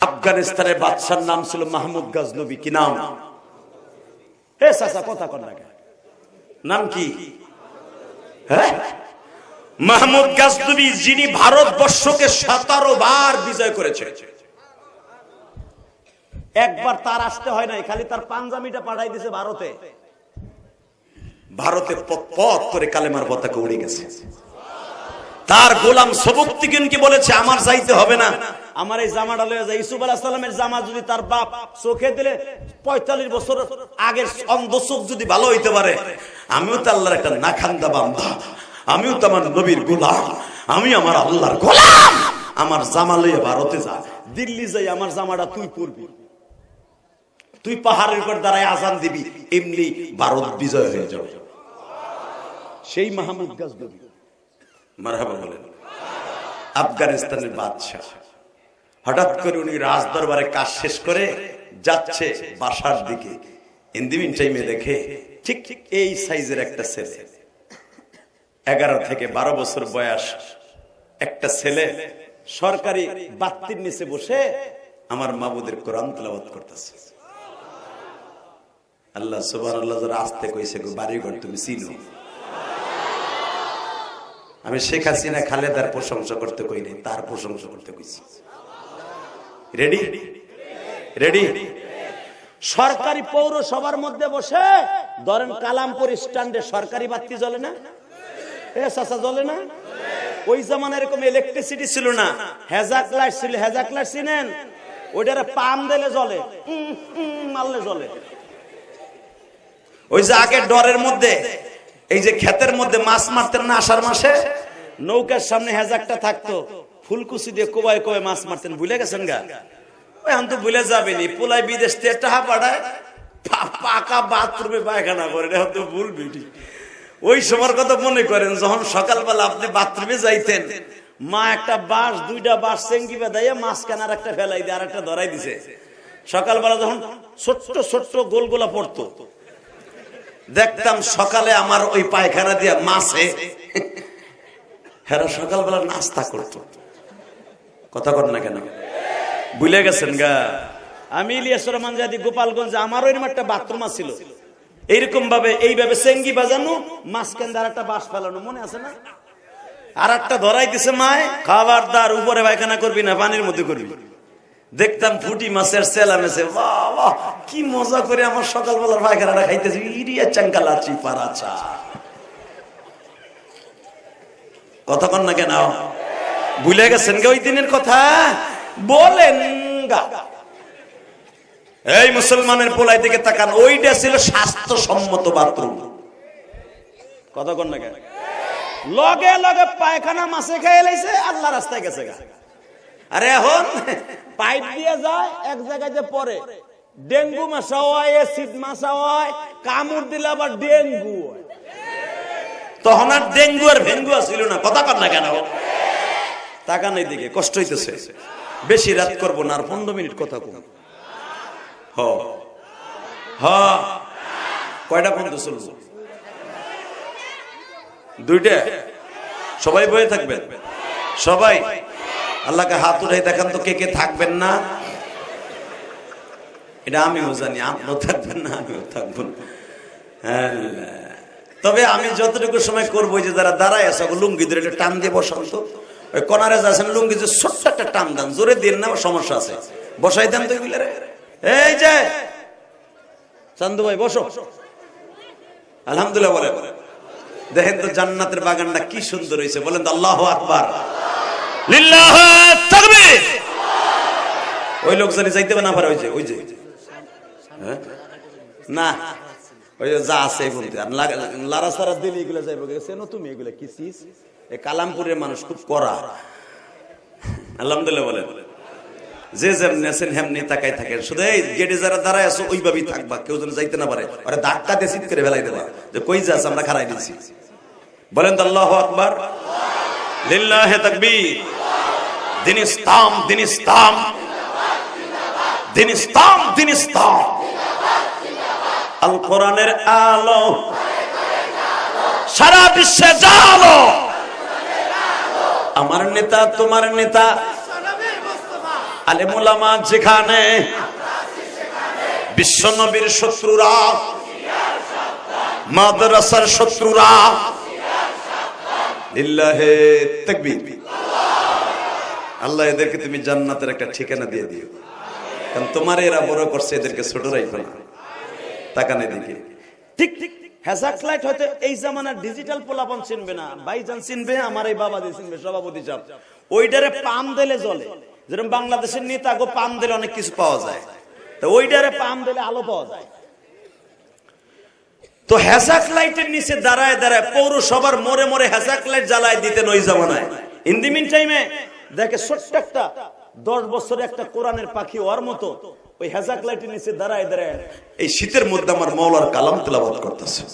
আফগানিস্তানের বাদশার নাম ছিল মাহমুদ গজনবী। কি নাম? হে চাচা কথা কর না, নাম কি? হ্যাঁ, মাহমুদ গজনবী, যিনি ভারতবর্ষকে 17 বার বিজয় করেছে। একবার তার আসতে হয় নাই, খালি তার পাঞ্জাবিটা পাঠাই দিয়েছে ভারতে। ভারতে পথ করে কালেমার পতাকা উড়ে গেছে। তার গোলাম সবুকতিগিনকে বলেছে আমার যাইতে হবে না, আমার এই জামাটা লয়ে যায়। ইউসুফ আলাইহিস সালামের জামা যদি তার বাপ চোখে দিলে 45 বছর আগের অন্ধ চোখ যদি ভালো হইতে পারে, আমিও তো আল্লাহর একটা নাখান্দা বান্দা, আমিও তো আমার নবীর গোলাম, আমি আমার আল্লাহর গোলাম। আমার জামা লইয়া ভারতে যা, দিল্লি যাই, আমার জামাটা তুই পরবি, তুই পাহাড়ের উপর দাঁড়ায় আজান দিবি, এমনি ভারত বিজয় হয়ে যাবে। সেই মাহমুদ গজনবী, মারহাবা বলেন। আফগানিস্তানের বাদশা, হঠাৎ করে উনি রাজদরবারে কাজ শেষ করে যাচ্ছে বাসার দিকে। ইন্দিমিন টাইমে দেখে ঠিক এই সাইজের একটা ছেলে, 11 থেকে 12 বছর বয়স একটা ছেলে সরকারি বাত্তির নিচে বসে আমার মাবুদের কোরআন তেলাওয়াত করতেছে। আল্লাহ সুবহানাল্লাহ আস্তে কইছে, গো বাড়িঘর তুমি চিনো। আমি শেখ হাসিনা খালেদার প্রশংসা করতে কই নাই, তার প্রশংসা করতে কইছি। Ready ready? সরকারি পৌরসভার মধ্যে বসে ধরেন কালামপুর স্ট্যান্ডে সরকারি বাতি জ্বলে না? এ চাচা জ্বলে না? ওই জামানায় এরকম ইলেকট্রিসিটি ছিল না, হেজাক লাইট ছিল। হেজাক লাইট চিনেন? ওইটারে পাম দিলে জ্বলে, মারলে জ্বলে। ওই যে আগে ডরের মধ্যে, এই যে ক্ষেতের মধ্যে মাছ মারতেন না আষাঢ় মাসে, নৌকার সামনে হেজাকটা থাকতো, ফুলকুচি দিয়ে কোবায় কোবায় মাছ মারতেন। ভুলে গেছেন গা? এখন তো ভুলে যাবেনি। পোলাই বিদেশ থেকে টাকা পাঠায়, পাকা বাথরুমে পায়খানা করে, এখন তো ভুলবি। ওই সময়ের কথা মনে করেন, যখন সকালবেলা আপনি বাথরুমে যাইতেন, মা একটা বাঁশ, 2টা বাঁশ চেঙ্গি বেঁধাইয়া মাঝখানে আর একটা ফেলাই দিয়ে আর একটা ধরাই দিছে। সকালবেলা যখন ছোট্ট ছোট্ট গোলগোলা পড়তো, দেখতাম সকালে আমার ওই পায়খানা দিয়া মাছে হেরা সকালবেলা নাস্তা করতো। কথা কর না কেন? ভুলে গেছেন গা? আমি ইলিয়াস রহমান জাদি গোপালগঞ্জে, আমারও এরকম একটা বাথরুম ছিল, এইরকম ভাবে এইভাবে চেঙ্গি বাজানো, মাঝখান দিয়ে আর একটা বাঁশ ফেলানো, মনে আছে না? আর একটা ধরাই দিছে মায়, খাবারদার উপরে পায়খানা করবি না, পানির মধ্যে করবি। দেখতাম ফুটি মাছের সেলা মেছে, বাহ কি মজা করে আমার সকালবেলার পায়খানাটা খাইতেছি। ইরিয়া চাঙ্কালাচি পারাচা। কথা কন না কেন? ভুলে গেছেন গে ওই দিনের কথা? বলেন গা। এই মুসলমানের পোলাই দিকে তাকান, ওইটা ছিল স্বাস্থ্যসম্মত বাথরুম। কথা কন না কেন? লগে লগে পায়খানা মাছে খেয়ে লাইছে, আল্লাহ রাস্তায় গেছে গা। আরে এখন পাইপ দিয়ে যায়, এক জায়গায় যে পরে ডেঙ্গু মশা হয়, অ্যাসিড মশা হয়, কামড় দিলে আবার ডেঙ্গু হয়। তখন আর ডেঙ্গু আর ভেঙ্গু ছিল না। কথা কর না কেন? তাকান এই দিকে, কষ্ট হইতেছে। বেশি রাত করবো না, আর 15 মিনিট কথা কম। কয়টা পর্যন্ত চলবো? 2টা? সবাই বয়ে থাকবেন? সবাই আল্লাহকে হাত উঠাই দেখান তো কে কে থাকবেন না। এটা আমিও জানি, আপনিও থাকবেন না, আমিও থাকবো না। তবে আমি যতটুকু সময় করবো, যে যারা দাঁড়ায় আছে লুঙ্গি ধরে একটা টান দিয়ে বসান তো। ওই কনারে যাচ্ছেন লুঙ্গি যে ছোট্ট একটা টান দেন, জোরে দিন না, সমস্যা আছে, বসাই দেন তো এগুলো। এই যে চান্দু ভাই বসো। আলহামদুলিল্লাহ বলে দেখেন তো জান্নাতের বাগানটা কি সুন্দর হয়েছে। বলেন তো আল্লাহু আকবার, লিল্লাহু তাকবীর। ওই লোক জানি যাইতে না পারে, ওই যে না, ওই যা আছে লারা সারা দিলে এগুলো যাইব। চেনো তুমি এগুলো কি চিজ? এই কালামপুরের মানুষ খুব কড়া। আলহামদুলিল্লাহ বলেন। যে যেমনি আছেন হেমনি তাকাই থাকেন। শুধু এই গেটে যারা দাঁড়ায় আছো ওইভাবেই থাকবা, কেউ যেন যাইতে না পারে। ওরা ধাক্কা দিয়ে চিৎ করে ফেলাই দেবা যে কই যাস, আমরা খারাই দিচ্ছি। বলেন তো আল্লাহু আকবার, লিল্লাহি তাকবীর। দিন ইসলাম, দিন ইসলাম, দিন ইসলাম, দিন ইসলাম। আল কোরআনের আলো সারা বিশ্বে জালো। আমার নেতা তোমার নেতা আলেম ওলামা যেখানে, বিশ্ব নবীর শত্রুরা, মাদ্রাসার শত্রুরা, লিল্লাহে তাকবীর। আল্লাহ এদেরকে তুমি জান্নাতের একটা ঠিকানা দিয়ে দিও, কারণ তোমার এরা বড় করছে, এদেরকে ছোট রাখো না। তাকানে দিকে ঠিক ঠিক হ্যাজাক লাইট হয়তো এই জামানার ডিজিটাল পোলাপন চিনবে না, ভাইজান চিনবে, আমার এই বাবা দিয়ে চিনবে, সভাপতি সাহেব। ওইটারে পাম দিলে জ্বলে, যেরকম বাংলাদেশের নেতা গো পাম দিলে অনেক কিছু পাওয়া যায়, তো ওইটারে পাম দিলে আলো পাওয়া যায়। তো হ্যাজাক লাইটের নিচে দাঁড়ায় দাঁড়ায় পৌরসভার মোড়ে মোড়ে হ্যাজাক লাইট জ্বালায় দিতেন ওই জামানায়। ইন দি মিন টাইমে দেখে ছোট্ট একটা 10 বছরের একটা কোরআনের পাখি ওর মতো ওই হ্যাজাক লাইটের নিচে দাঁড়ায় দাঁড়ায় এই শীতের মধ্যে আমার মাওলার কালাম তেলাওয়াত করতেছে।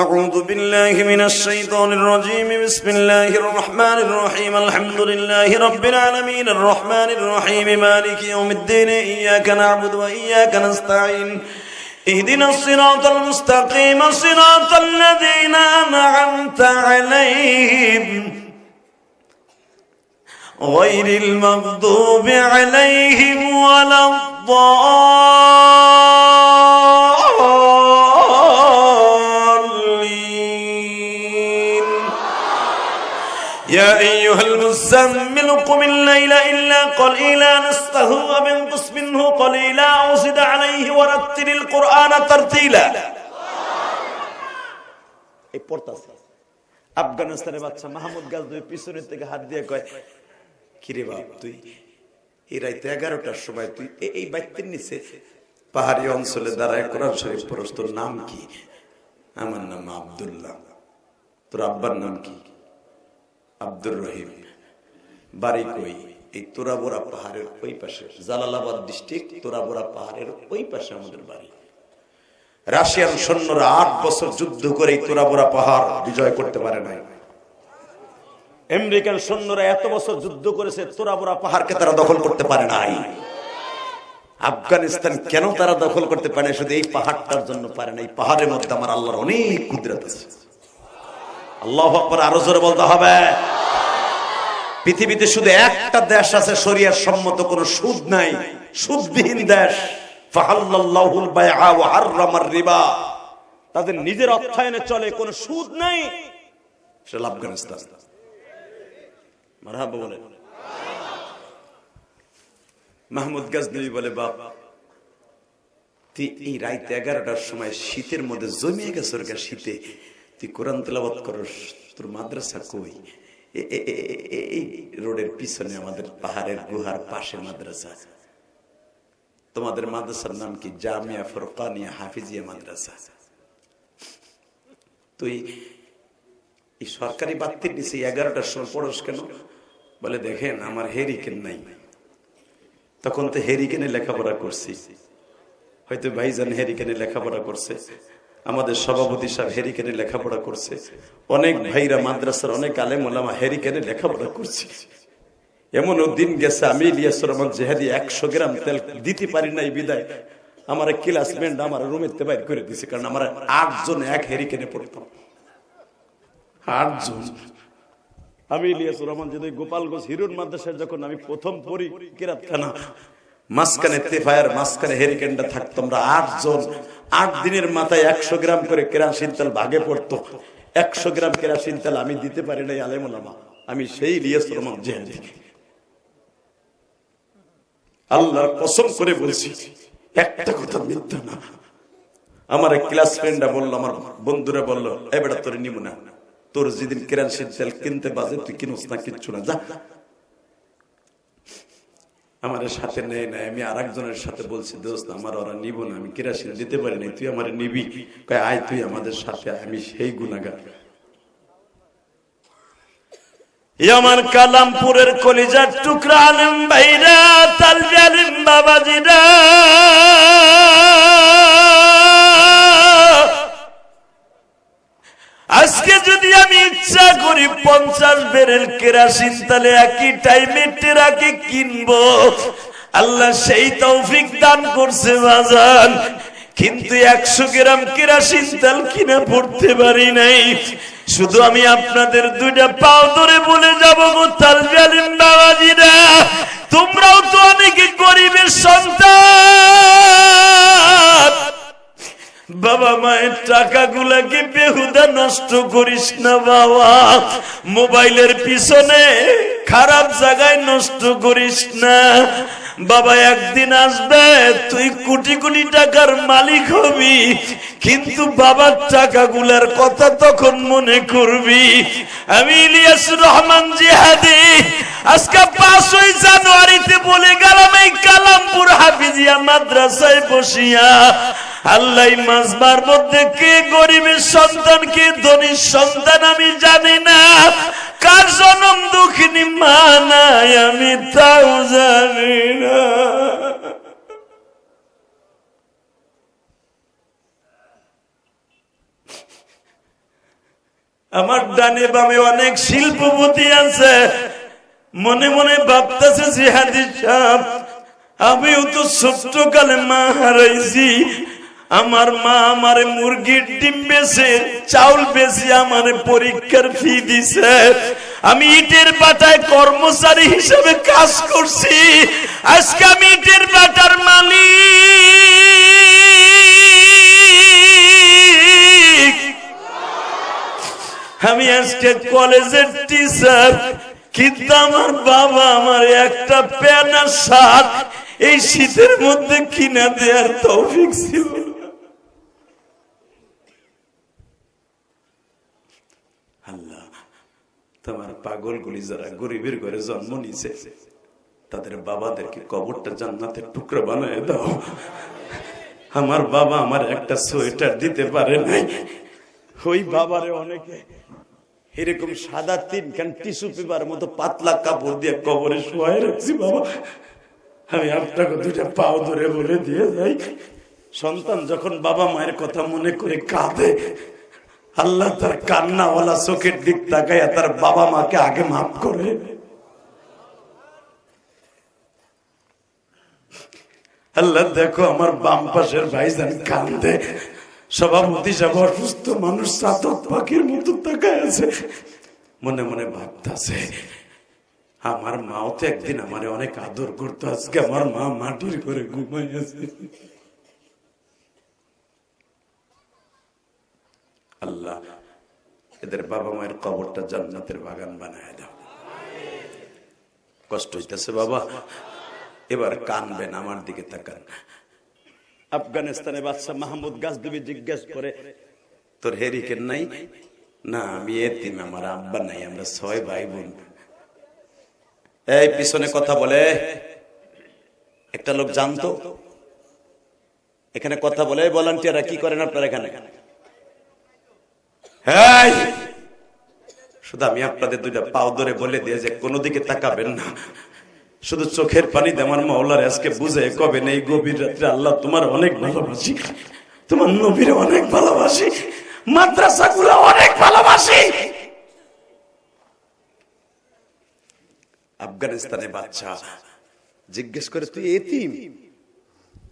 أعوذ بالله من الشيطان الرجيم بسم الله الرحمن الرحيم الحمد لله رب العالمين الرحمن الرحيم مالك يوم الدين إياك نعبد وإياك نستعين اهدنا الصراط المستقيم صراط الذين أنعمت عليهم غير المغضوب عليهم ولا الضالين يا أيها المزمل قم الليل إلا قليلا نصفه وانقص منه قليلا أو زد عليه ورتل القرآن ترتيلا। এই পড়তাছে আফগানিস্তানের বাচ্চা মাহমুদ গাজনবী পিছনের থেকে হাত দিয়ে কয়, কিরে বাপ তুই এই রাতে 11টার সময় তুই এই বাইতের নিচে পাহাড়ি অঞ্চলে দাঁড়ায় কোরআন শরীফ পড়স, তোর নাম কি? আমার নাম আব্দুল্লাহ। তোর আব্বার নাম কি? আব্দুর রহিম। বাড়ি কই? এই তোরাবোরা পাহাড়ের ওই পাশে, জালালাবাদ ডিস্ট্রিক্ট তোরাবোরা পাহাড়ের ওই পাশে আমাদের বাড়ি। রাশিয়ান সৈন্যরা 8 বছর যুদ্ধ করে এই তোরাবোরা পাহাড় বিজয় করতে পারে নাই। আমেরিকান সৈন্যরা এত বছর যুদ্ধ করেছে, তোরাবোরা পাহাড়কে তারা দখল করতে পারে নাই। আফগানিস্তান কেন তারা দখল করতে পারে না? শুধু এই পাহাড়টার জন্য পারে না। এই পাহাড়ের মধ্যে আমার আল্লাহর অনেক কুদরত আছে। আল্লাহু আকবার, আরো জোরে বলতে হবে। পৃথিবীতে শুধু একটা দেশ আছে শরিয়ার সম্মত কোনো সুদ নাই, সুদবিহীন দেশ। ফাহাল্লাল্লাহুল বাইআ ওয়া হাররামার রিবা, তাদের নিজের অর্থায়নে চলে, কোনো সুদ নাই। সেটা আফগানিস্তান। মারহাবা বলে। মাহমুদ গাজনবী বলে, বাপ তুই এই রাত 11টার সময় শীতের মধ্যে জমিয়ে গেছে, ওর শীতে তুই কোরআন তেলাওয়াত করস, তোর মাদ্রাসা কই? এই রোডের পিছনে আমাদের পাহাড়ের গুহার পাশে মাদ্রাসা। তোমাদের মাদ্রাসার নাম কি? জামিয়া ফুরকানিয়া হাফিজিয়া মাদ্রাসা। তুই এই সরকারি বাতির নিচে 11টার সময় পড়স কেন? বলে, দেখেন আমার হেরিকেন নাই। তখন তো হেরিকেনে লেখাপড়া করছি, হয়তো ভাইজান হেরিকেনে লেখাপড়া করছে, আমাদের সভাপতি সাহেব হেরিকেনে লেখাপড়া করছে, অনেক ভাইরা মাদ্রাসার অনেক আলেম ওলামা হেরিকেনে লেখাপড়া করছে। এমনও দিন গেছে আমি ইলিয়াসুর রহমান জেহাদি 100 গ্রাম তেল দিতে পারি নাই, বিদায় আমার ক্লাসমেট আমার রুমেতে বাইর করে দিছে, কারণ আমরা 8 জন এক হেরিকেনে পড়তাম। 8 জন। আমি ইলিয়াসুর রহমান যদি গোপালগঞ্জ হিরুন মাদ্রাসায় যখন আমি প্রথম পড়ি কিরাতখানা, মাঝখানে তেফায়ার মাঝখানে হেরিকেনটা থাকতো, আমরা 8 জন। 8 দিনের মাথায় 100 গ্রাম করে কেরাসিন তেল ভাগে পড়তো। 100 গ্রাম কেরাসিন তেল আমি দিতে পারি নাই আলেম ওলামা, আমি সেই ইলিয়াসুর রহমান জেহাদি। আল্লাহর কসম করে বলছি, একটা কথা মিথ্যা না। আমার এক ক্লাস ফ্রেন্ডরা বললো, আমার বন্ধুরা বললো, এ বেটা তোর নিব না, তোর যেদিন কেরাসিন তেল কিনতে বাজে তুই কিনোস না, কিচ্ছু না, যা। আমার সাথে নেয় না। আমি আরেকজনের সাথে বলছি, দোস্ত আমার ওরা নিব না, আমি কেরাসিন দিতে পারি না, তুই আমার নিবি? কয় আয় তুই আমাদের সাথে। আমি সেই গুনাহগার। আমার কালামপুরের কলিজার টুকরা আলেম ভাইরা, তালবি আলেম বাবাজিরা, আজকে যদি আমি ইচ্ছা করি 50 ব্যারেল কেরাসিন তাহলে একই টাইমে টেরাকে কিনবো, আল্লাহ সেই তৌফিক দান করছে বাজান। কিন্তু 100 গ্রাম কেরাসিন তেল কিনে পড়তে পারি নাই। শুধু আমি আপনাদের 2টা পাও ধরে বলে যাব গো তালবি আলেম বাবাজিরা, তোমরাও তো অনেকে গরিবের সন্তান, বাবা মায়ের টাকাগুলাকে বেহুদা নষ্ট করিস না বাবা, মোবাইলের পিছনে খারাপ জায়গায় নষ্ট করিস না বাবা। একদিন আসবে তুই কোটি কোটি টাকার মালিক হবি, কিন্তু বাবার টাকাগুলার কথা তখন মনে করবি। আমি ইলিয়াস রহমান জিহাদি আজকে 5ই জানুয়ারিতে বলে গেলাম, এই কালামপুর হাফিজিয়া মাদ্রাসায় বসিয়া আল্লাহ মাসবার মধ্যে কে গরিবের সন্তান কে ধনীর সন্তান আমি জানি না, কার জনম দুঃখিনী মা নাই আমি তাও জানি না। আমার ডানে বামে অনেক শিল্পপতি আছে, মনে মনে ভাবতেছে জিহাদি সাহেব আমিও তো ছোট্ট কালে মা হারাইছি, আমার মা আমারে মুরগির ডিম বেচে চাউল বেচে আমারে পরীক্ষার ফি দিছে, আমি ইটের বাটায় কর্মচারী হিসেবে কাজ করছি, আজকে আমি ইটের বাটার মালিক, আমি আজকে কলেজের টিচার, কিন্তু আমার বাবা আমার একটা প্যান্ট আর শার্ট এই শীতের মধ্যে কিনা দেওয়ার তৌফিক ছিল। আল্লাহ তোমার পাগলগুলি যারা গরিবের ঘরে জন্ম নিছে তাদের বাবাদেরকে কবরটা জান্নাতের টুকরা বানায় দাও। আমার বাবা আমার একটা সোয়েটার দিতে পারে নাই, ওই বাবারে অনেকে এরকম সাদা 3খান টিস্যু পেপার মতো পাতলা কাপড় দিয়ে কবরে শোয়াই রাখছি। বাবা আমি আপনাকে 2টা পাও ধরে বলে দিয়ে যাই, সন্তান যখন বাবা মায়ের কথা মনে করে কাঁদে, আল্লাহ তার কান্নাওয়ালা চোখের দিক তাকায় তার বাবা মাকে আগে মাফ করে। আল্লাহ দেখো আমার বাম পাশের ভাইজান কান্দে, সভাপতি সাহেব অসুস্থ মানুষ চাতক পাখির মতো তাকায় আছে, মনে মনে ভাবতেছে আমার মাও তো একদিন আমারে অনেক আদর করতো, আজকে আমার মা মাটির ঘরে ঘুমাই আছে। আল্লাহ এদের বাবা মায়ের কবরটা জান্নাতের বাগান বানায় দাও। কষ্ট হইতেছে বাবা, এবার কানবেন, আমার দিকে তাকান। আফগানিস্তানে বাদশা মাহমুদ গাজনবী জিজ্ঞেস করে তোর হেরিকেন নাই? না আমি এতিম, আমার আব্বা নাই, আমরা 6 ভাই বোন। এই পিছনে কথা বলে একটা লোক জানতো এখানে কথা বলে, ভলান্টিয়াররা কি করেন আপনার এখানে? শুধু আমি আপনাদের 2টা পাও ধরে বলে দিয়ে যে কোনো দিকে তাকাবেন না, শুধু চোখের পানিতে আমার মাওলার আজকে বুঝে কবে নেই গভীর রাত্রে আল্লাহ তোমার অনেক ভালোবাসি, তোমার নবীর অনেক ভালোবাসি, মাদ্রাসাগুলো অনেক ভালোবাসি। আফগানিস্তানে বাচ্চা জিজ্ঞেস করে তুই এতিম?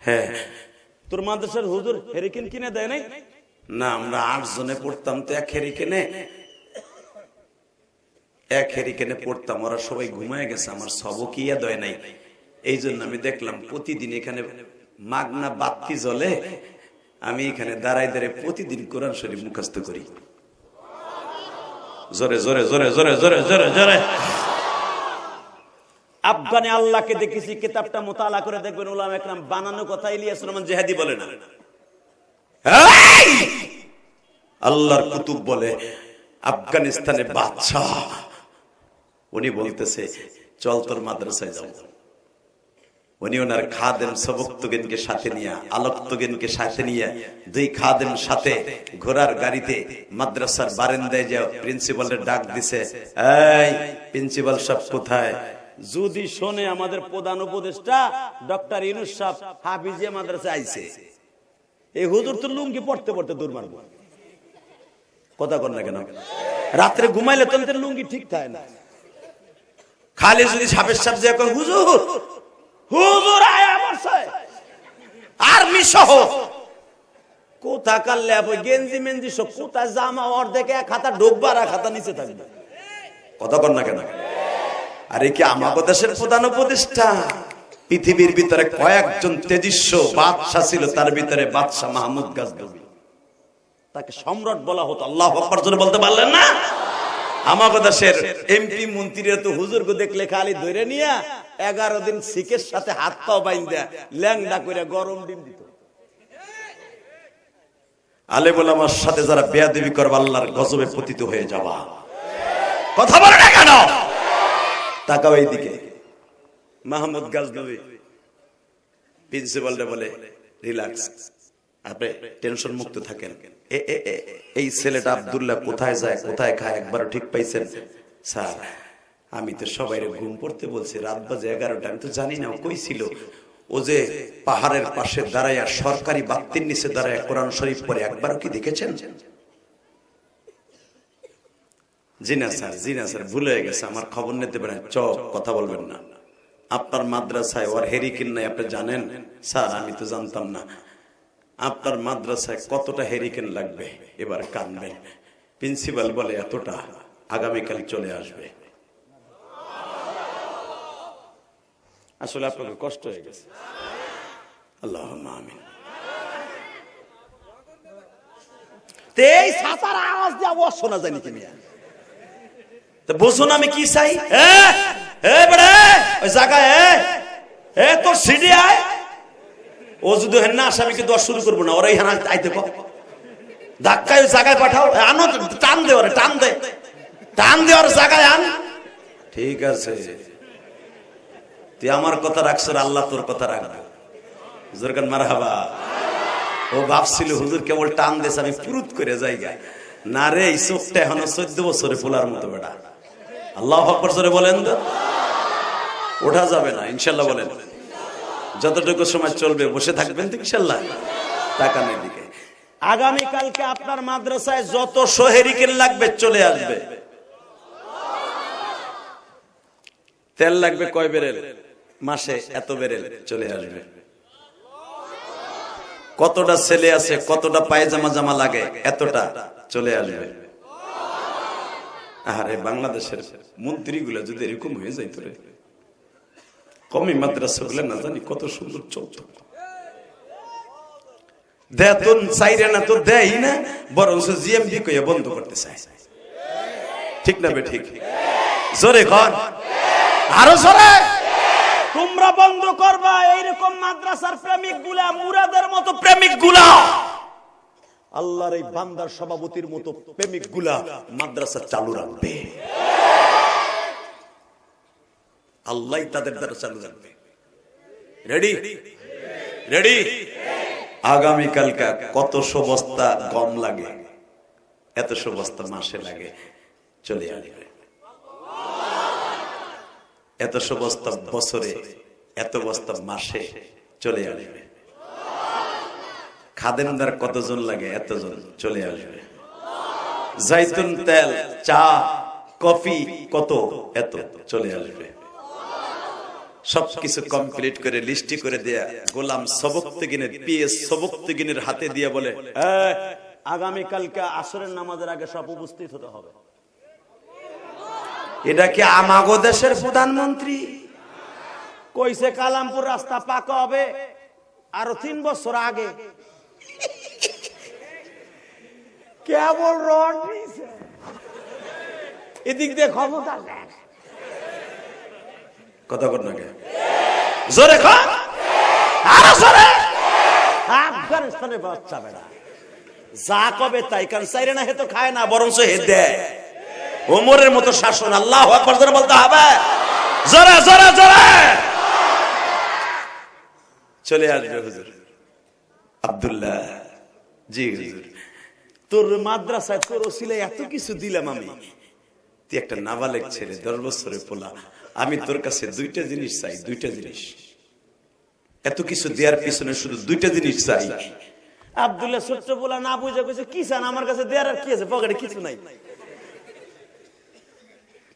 হ্যাঁ। তোর মাদ্রাসার হুজুর হেরিকেন কিনে দেয় নাই? না আমরা 8 জনে পড়তাম তো এক হেরিকেনে পড়তাম, ওরা সবাই ঘুমায় গেছে, আমার সবক ইয়া দেয় নাই, এই জন্য আমি দেখলাম প্রতিদিন এখানে মাগনা বাতি জ্বলে, আমি এখানে দাঁড়ায় দাঁড়ায় প্রতিদিন কোরআন শরীফ মুখস্থ করি। জোরে জোরে জোরে জোরে জোরে জোরে জোরে। আফগানে আল্লাহকে দেখেছি, কিতাবটা মোতালা করে দেখবেন, উলামা একরাম বানানো কথা ইলিয়াস রহমান জিহাদি বলে না, আল্লাহর কুতুব বলে। আফগানিস্তানে বাদশা উনি বলতেছে চল তোর মাদ্রাসায় যাও। উনি ওনার খাদেম সবক্তগিনকে সাথে নিয়ে, আলোক্তগিনকে সাথে নিয়ে 2 খাদেম সাথে ঘোড়ার গাড়িতে মাদ্রাসার বারান্দায় যাও। প্রিন্সিপালের ডাক দিছে, এই প্রিন্সিপাল সাহেব কোথায়? যদি শোনে আমাদের প্রধান উপদেষ্টা ডক্টর ইউনূস সাহেব হাফিজিয়া মাদ্রাসায় আইছে, এই হুজুর তো লুঙ্গি পড়তে পড়তে দূর মারবো। কথা কর না কেন? রাত্রে ঘুমাইলে তোদের লুঙ্গি ঠিক থাকে না, খালি যদি সাপের সাপ যে হুজুর হুজুর আয়া বসে আর্মি সহ কোথা কাল্লে গেঞ্জি মেঞ্জি সব কোথা জামা অর্ধেক এক হাতা ডোববার এক হাতা নিচে থাকবে। কথা কর না কেন? আরে কি আমাদের দেশের প্রধান উপদেষ্টা? পৃথিবীর ভিতরে কয়েকজন তেজস্ব বাদশা ছিল, তার ভিতরে বাদশা মাহমুদ গাজনবী, তাকে সম্রাট বলা হতো। আল্লাহু আকবার জোরে বলতে পারলেন না? আমাদের দেশের এমপি মন্ত্রীরা তো হুজুরকে দেখলে খালি ধরে নিয়ে 11 দিন শিখের সাথে হাত পাও বাইন্দা ল্যাংডা করে গরম ডিম দিত। আলেম ওলামার সাথে যারা বেয়াদবি করবে আল্লাহর গজবে পতিত হয়ে যাবা। কথা বলে না কেন? তাকাও এইদিকে। মাহমুদ গাজনবী প্রিন্সিপালটা বলে, রিল্যাক্স, আপনি টেনশন মুক্ত থাকেন। এই ছেলেটা আব্দুল্লাহ কোথায় যায় কোথায় খায় একবার ঠিক পাইছেন? স্যার আমি তো সবাই ঘুম পড়তে বলছি, রাত বাজে 11টা, আমি তো জানি না ও কই ছিল। ও যে পাহাড়ের পাশে দাঁড়াইয়া সরকারি বাতির নিচে দাঁড়াইয়া কোরআন শরীফ পড়ে, একবারও কি দেখেছেন? জি না স্যার ভুল হয়ে গেছে, আমার খবর নিতে পারেন, চপ কথা বলবেন না। আপনার মাদ্রাসায় ওর হেরিকেন নাই আপনি জানেন? স্যার আমি তো জানতাম না। আপনার মাদ্রাসায় কতটা হেরিকেন লাগবে? এবার কানবেন। প্রিন্সিপাল বলে এতটা, আগামীকাল চলে আসবে। আসলে আপনাকে কষ্ট হয়ে গেছে। আল্লাহুম্মা আমিন। তেই সাতার আওয়াজ দিয়ে আওয়াজ শোনা যায় নাকি মিয়া? তো বুঝুন আমি কি চাই? বড়ে ওই জায়গায় তোর সিডি আয়। ও যদি হেন না আসে আমি কিন্তু শুরু করবো না, ওরাই হেনা আইতে কো ধাক্কায় জায়গায় পাঠাও, আনো টান দে, ওরে টান দে ওর জায়গায় আন। ঠিক আছে, তুই আমার কথা রাখছ, আল্লাহ তোর কথা রাখবে। হুজুরকান মারহাবা। ও ভাবছিল হুজুর কেবল টান দেশ আমি পুরুত করে যাইগা, না রে এই চোখটা এখনো 14 বছরে ফোলার মতো বেটা। আল্লাহু আকবার জোরে বলেন তো। ওঠা যাবে না ইনশাল্লাহ বলেন। যতটুকু সময় চলবে বসে থাকবেন তো ইনশাল্লাহ। তাকানের দিকে। আগামীকালকে আপনার মাদ্রাসায় যত শহরিকেন লাগবে চলে আসবে। তেল লাগবে কয় বেরেল? মাসে এত বেরেল চলে আসবে। কতটা ছেলে আছে, কতটা পায়জামা জামা লাগে, এতটা চলে আসবে। আরে বাংলাদেশের মন্ত্রীগুলা যদি এরকম হয়ে যাইত রে, কমি মাদ্রাসা গুলো না জানি কত সুন্দর চলত। বেতন চাইরে না তো দেয় না, বরং জিএমডি কইয়া বন্ধ করতে চায়। ঠিক না বে ঠিক? জোরে কর, আরো জোরে। তোমরা বন্ধ করবা এইরকম মাদ্রাসার প্রেমিক গুলা, মুরাদের মতো প্রেমিক গুলা, আল্লাহর এই বান্দার সভাপতির মতো প্রেমিক গুলা মাদ্রাসা চালু রাখবে। আল্লাহ তাদের দ্বারা চালু রাখবে। Ready ready? আগামীকালকা কতশো বস্তা গম লাগে, এতশো বস্তা মাসে লাগে, চলে আসবে। এতশো বস্তা বছরে, এত বস্তা মাসে চলে আসবে। খাদেমদার কতজন লাগে, এতজন চলে আসবে। জাইতুন তেল, চা, কফি কত, এত চলে আসবে। সবকিছু কমপ্লিট করে লিস্টি করে দেয়া গোলাম সবক্তগিনের পিএস সবক্তগিনের হাতে দিয়ে বলে, আগামীকালকে আসরের নামাজের আগে সব উপস্থিত হতে হবে। এটা কি আমাগো দেশের প্রধানমন্ত্রী? কইছে কালামপুর রাস্তা পাকা হবে আরো 3 বছর আগে। কেবল রড নিছে, এদিক দিয়ে ক্ষমতা নেই। কথা কর না কে? জোরে কর, আরো জোরে। আফগানিস্তানের বাচ্চা বেড়া যা কবে তাই, কারণ চাইরে না হে তো খায় না, বরং হে দেয়। ওমরের মতো শাসন। আল্লাহু আকবার জোরে বলতে হবে, জোরে জোরে জোরে। চলে আসবে হুজুর আব্দুল্লাহ। জি হুজুর, তোর মাদ্রাসায় তোর ওসিলায় এত কিছু দিলাম আমি, তুই একটা নাবালেগ ছেলে, 10 বছরের পোলা, আমি তোর কাছে 2টা জিনিস চাই, 2টা জিনিস। এত কিছু দেওয়ার পিছনে শুধু 2টা জিনিস চাই। আব্দুল্লাহ ছোট্ট পোলা না বুঝে কইছে, কি চান আমার কাছে? দেওয়ার আর কি আছে, পকেটে কিছু নাই।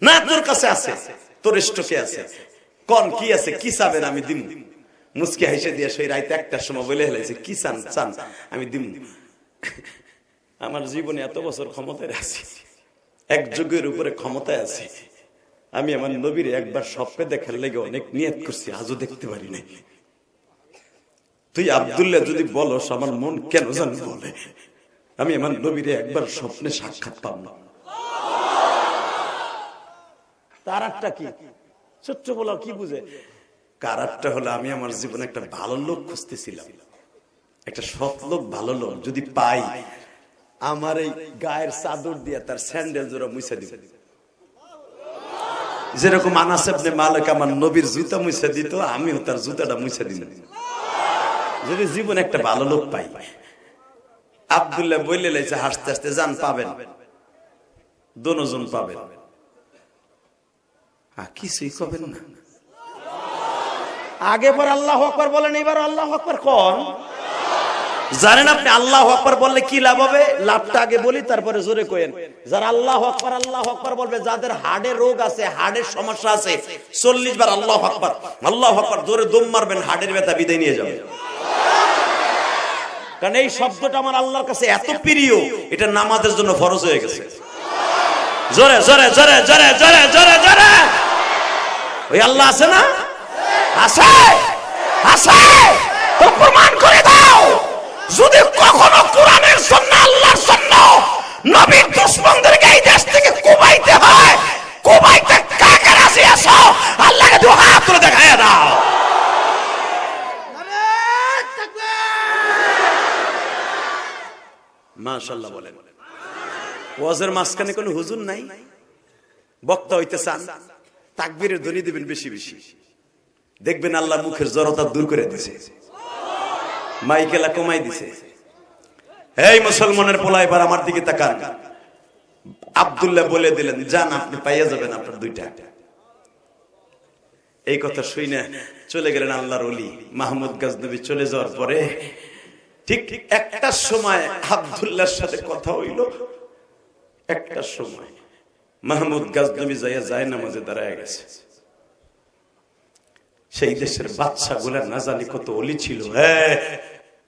না তোর কাছে আছে, তোর স্টকে আছে, কোন কি আছে, কি চাবেন আমি দিম। মুস্কি হাসে দিয়ে সেই রাইতে 1টার সময় বলে হেলাইছে, কি চান চান আমি দিম। আমার জীবনে এত বছর ক্ষমতায় আছি, এক যুগের উপরে ক্ষমতায় আছি, আমি আমার নবীর একবার স্বপ্নে দেখার লেগে অনেক নিয়ত করছি, আজও দেখতে পারি নাই। তুই আব্দুল্লাহ যদি বলস আমার মন কেন জানি বলে আমি আমার নবীর একবার স্বপ্নে সাক্ষাৎ পাব না। তার একটা কি ছোট্ট বলা কি বুঝে, কারারটা হলো আমি আমার জীবনে একটা ভালো লোক খুঁজতেছিলাম, একটা সৎ লোক, ভালো লোক যদি পাই আমার এই গায়ের চাদর দিয়ে তার স্যান্ডেল জোড়া মুছে দিব। যেরকম আনাস ইবনে মালিক আমার নবীর জুতা মুছে দিত, আমিও তার জুতাটা মুছে দিলাম যদি জীবনে একটা ভালো লোক পাই। আব্দুল্লাহ বললে লাইছে হাসতে হাসতে, জান পাবেন, দোনোজন পাবেন, কিছুই কবেন না। আগে পর আল্লাহু আকবার বলেন, এবার আল্লাহু আকবার কোন জানেন আপনি? আল্লাহু আকবার বললে কি লাভ হবে? লাভটা আগে বলি তারপরে জোরে কইেন। যারা আল্লাহু আকবার বলবে, যাদের হাড়ের রোগ আছে, হাড়ের সমস্যা আছে, 40 বার আল্লাহু আকবার জোরে দম মারবেন, হাড়ের ব্যথা বিদায় নিয়ে যাবে। কারণ এই শব্দটা আমার আল্লাহর কাছে এত প্রিয়, এটা নামাজের জন্য ফরজ হয়ে গেছে। জোরে জোরে জোরে জোরে জোরে জোরে জোরে। ওই আল্লাহ আছে না? আছে আছে, তো প্রমাণ করে দাও। যদি কখনো কোরআনের সুন্নাহ, আল্লাহর সুন্নাহ, নবীর দুশমনদেরকে এই দেশ থেকে কুবাইতে হয়, কুবাইতে কাকে রাজি আছো? আল্লাহকে দুই হাত তুলে দেখায় দাও। মাশাআল্লাহ বলেন। ওয়াজের মাঝখানে কোনো হুজুর নাই, বক্তা হইতে চান, তাকবীরের ধ্বনি দিবেন বেশি বেশি, দেখবেন আল্লাহ মুখের জড়তা দূর করে দিয়েছে, মাইকেলা কমাই দিছে। এই মুসলমানের পোলা, এবার আমার দিকে তাকান। আব্দুল্লাহ বলে দিলেন, যান আপনি পাইয়া যাবেন আপনার দুইটা। এই কথা শুনে চলে গেলেন আল্লাহর ওলি মাহমুদ গজনবী। চলে যাওয়ার পরে ঠিক একটা সময় আব্দুল্লাহর সাথে কথা হইল। একটা সময় মাহমুদ গজনবী যায় নামাজে দাঁড়ায় গেছে। সেই দেশের বাদশা গুলা না জানি কত ওলি ছিল।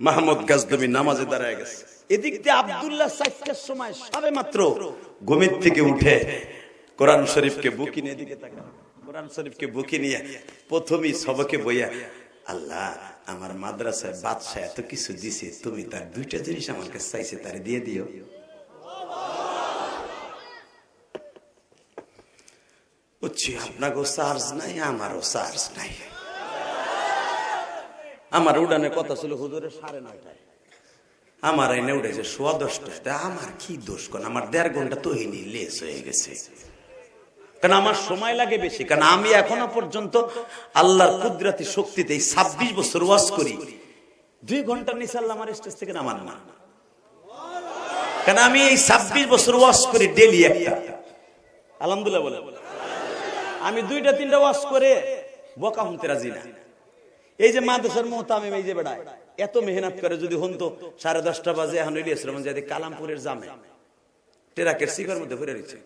মাহমুদ গজনবী নামাজে দাঁড়ায় গেছে। এদিক দিয়ে আব্দুল্লাহ 4টার সময় সবে মাত্র ঘুমের থেকে উঠে কোরআন শরীফকে বুকি নিয়ে, এদিকে তাকান, কোরআন শরীফকে বুকি নিয়ে প্রথমেই সবকে বইয়া, আল্লাহ আমার মাদ্রাসায় বাদশা এত কিছু দিছে, তুমি তার দুইটা জিনিস আমার কাছে চাইছে, তারে দিয়ে দিও। বুঝছি আপনাকেও চার্জ নাই, আমারও চার্জ নাই। আমার উড়ানের কথা ছিল হুজুরের 9:30টায়, আমার এনে উঠেছে 10:15। আমার কি দোষ? কোন আমার 1.5 ঘন্টা তহিনী লেস হয়ে গেছে। কারণ আমার সময় লাগে বেশি, কারণ আমি এখনো পর্যন্ত আল্লাহর কুদরতি শক্তিতে 26 বছর ওয়াজ করি, 2 ঘন্টা নিচে আল্লাহ আমার স্টেজ থেকে নামান না। কারণ আমি এই 26 বছর ওয়াজ করি ডেইলি একটা। আলহামদুলিল্লাহ বলে আমি 2টা-3টা ওয়াজ করে বকা হুনতে রাজি না। এই যে মাদ্রাসার মুহতামিম, এই যে বেড়ায় এত মেহনত করে, যদি হতো 10:30 বাজে এখন ইলিয়াস রহমান যদি কালামপুরের জামে টেরাকের সিগার মধ্যে ভরে রয়েছে,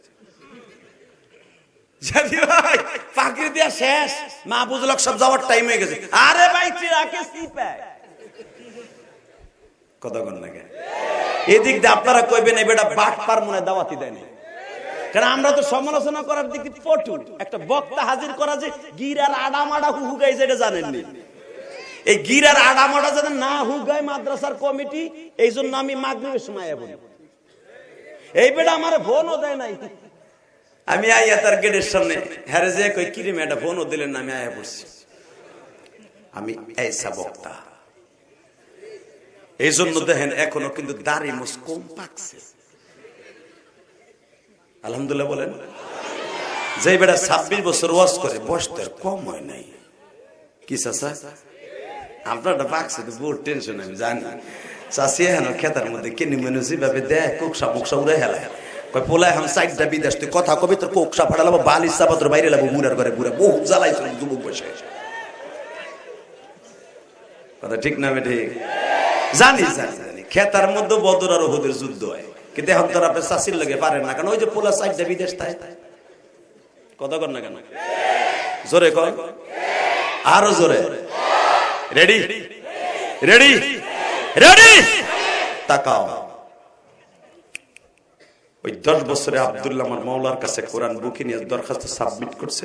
পাখি দিয়া শেষ, মা বুঝলক সব যাওয়ার টাইম হয়ে গেছে। আরে ভাই টেরাকে সিপায় কতক্ষণ লাগে। এদিক দিয়ে আপনারা কইবেন এই বেটা বাট পার মনে দাওয়াতি দেয় না, কারণ আমরা তো সমালোচনা করার দিক দিয়ে পটু। একটা বক্তা হাজির করা যে গিরার আডামাডা হুগাই, যেটা জানেননি। এই গিরার আডামাডা যেন না হুগায় মাদ্রাসার কমিটি, এই জন্য আমি মাগরিবের সময় বলি। এই বেটা আমার ফোনও দেয় নাই। আমি আইয়া তার গেটের সামনে হেরে যে কই কিরে মেয়েটা ফোনও দিলেন না, আমি আয়া পড়ছি। আমি এইসা বক্তা। এই জন্য দেখেন এখনো কিন্তু দাড়ি মুছ কম পাকছে। আলহামদুলিল্লাহ বলেন। যে বেটা 26 বছর ওয়াজ করে, বয়স তো কম হয় নাই। কি চাচা আপনারটা পাকছে তো বহুত টেনশন, আমি জানি। চাষি হেন খেতার মধ্যে কিনি মেনুছি ভাবে দেয়, কোকসা মুকসা উড়ে হেলায়, কয় পোলা এখন 4টা বিদেশ, তুই কথা কবি তোর কোকসা ফাটালাবো, বালিশ চাপাত্র বাইরে লাবো, বুড়ার ঘরে বুড়া বহু জ্বালাইছিল যুবক বসে। কথা ঠিক না? ঠিক জানি জানি জানি। খেতার মধ্যে বদর আর ওহুদের যুদ্ধ হয়, কিন্তু এখন তোর আপনার চাষির লাগে পারেন না, কারণ ওই যে পোলা 4টা বিদেশ তাই। কথা কর না কেন? জোরে কর, আরো জোরে। রেডি রেডি রেডি, তাকাও। ওই 10 বছরে আব্দুল্লাহ আমার মাওলার কাছে কোরআন বুকে নিয়ে দরখাস্ত সাবমিট করছে।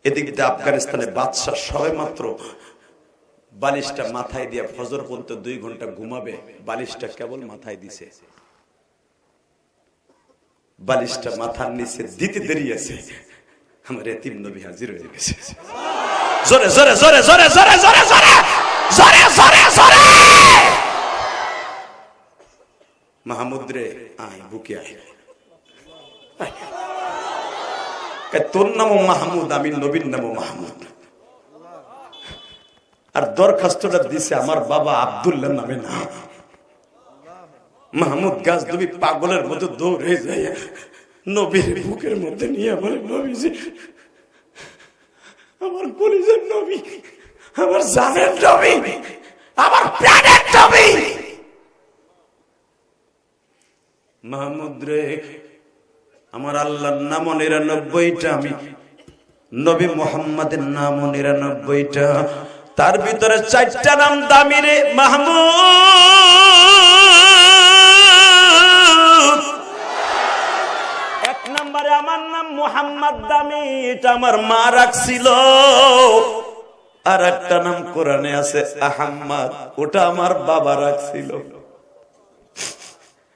এদিকে আফগানিস্তানে বাদশা সবে মাত্র বালিশটা মাথায় দিয়ে ফজর পর্যন্ত 2 ঘন্টা ঘুমাবে, বালিশটা কেবল মাথায় দিছে, বালিশটা মাথার নিচে দিতে দেরি আছে, আমার এতিম নবী হাজির হয়ে গেছে। জোরে জোরে জোরে জোরে জোরে জোরে জোরে জোরে জোরে জোরে মাহমুদ রে আয় বুকে আয়, তোর নামও মাহমুদ, আমি নবীর নামও মাহমুদ। আর দরখাস্তটা দিছে আমার বাবা আব্দুল্লাহ নামে না। মাহমুদ গাজনবী পাগলের মতো দৌড়ে যায় নবীর বুকের মধ্যে নিয়ে বলে, নবীজি আমার কলিজার নবী, আমার জানের নবী, আমার প্রাণের নবী। মাহমুদ রে, আমার আল্লাহর নাম 99টা, আমি নবী মুহাম্মাদের নাম 99টা, তার ভিতরে 4টা নাম দামি রে মাহমুদ। 1 নম্বরে আমার নাম মুহাম্মদ দামি, এটা আমার মা রাখছিল। আর একটা নাম কোরআনে আছে আহম্মদ, ওটা আমার বাবা রাখছিল।